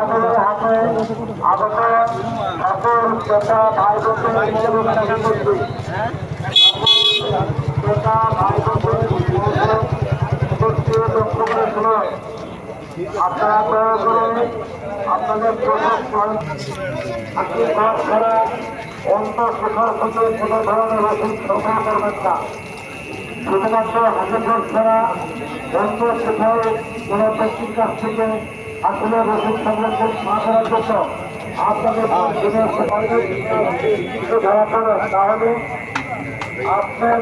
আমাদের হাতে আগত সকল ক্রেতা ভাই বোনদের ক্রেতা ভাই বোনদের লক্ষ্য করে শুনুন। আপনারা দয়া করে আপনাদের ঘর ছাড়া অন্য কোথাও থেকে কোনো ধরনের ওষুধ সংগ্রহ করবেন না। শুধুমাত্র হাতের ঘর ছাড়া অন্য কোথাও কোনো ব্যক্তির কাছ থেকে আসলে ওষুধ সংগ্রহ না করার জন্য আপনাদের ধরা পড়ে, তাহলে আপনার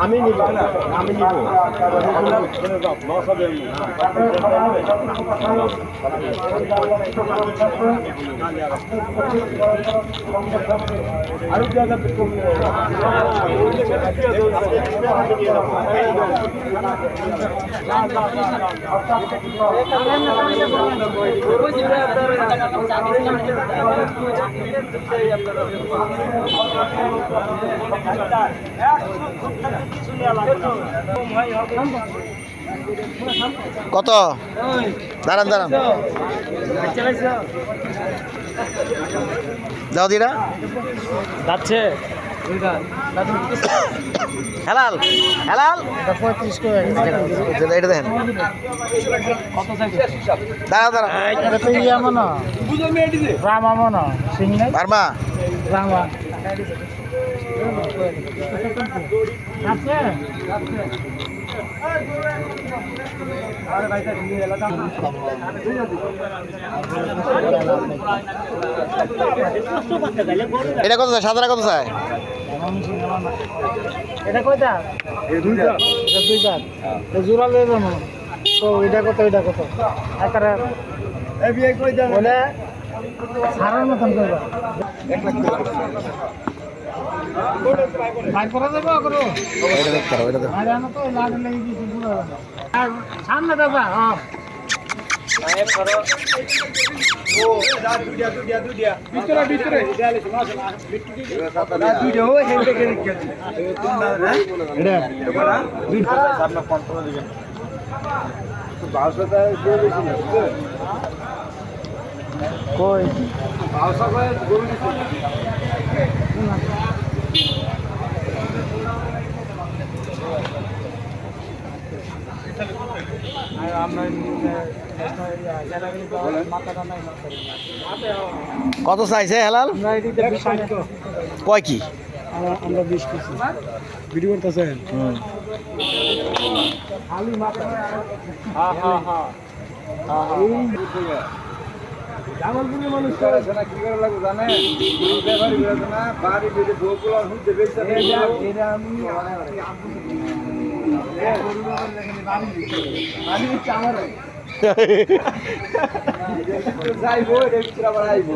আমি নিব আমি নিব কত দাঁড়ান দাঁড়ান যাও দিরা যাচ্ছে হেলাল হেলাল 35 করে এটা দেখেন দাঁড়া দাঁড়া রামা মনো সিংহ বার্মা রামা আছে এটা কত চাই সাদারা কত চাই এটা কয়টা দুইটা এটা দুইটা তো জোড়া লয়ে যাবো তো এটা কত একারে এই বিয়ে কয়টা বলে সারার মতন কইবা 1 লাখ ভাই করা যাবে করো এটা দেখতে হবে এটা দেখো আরে না তো লাগ লাগি কিছু পুরো আর সামনে দাদা হ্যাঁ আয় করো ও দুইটা ভিতরে দুইটা ও হেলতে কে রেখে তোমরা না এটা বড়া দুইটা সামনে কন্ট্রোল দিবেন তো 1200 টাকা দিয়ে দিছি না কই 1200 করে গরু দিছি কত চাইছে হেলাল কয় কি আমরা 20 পিস ভিডিও করতেছেন খালি মাথা জামালপুরের মানুষ আছে না কি করে লাগবে জানেন ব্যাপারী বেরোতে না বাড়ি বেরিয়ে বউগুলো হুঁজে বেচতে এটা আমি যাইবো এটা আবার আইবো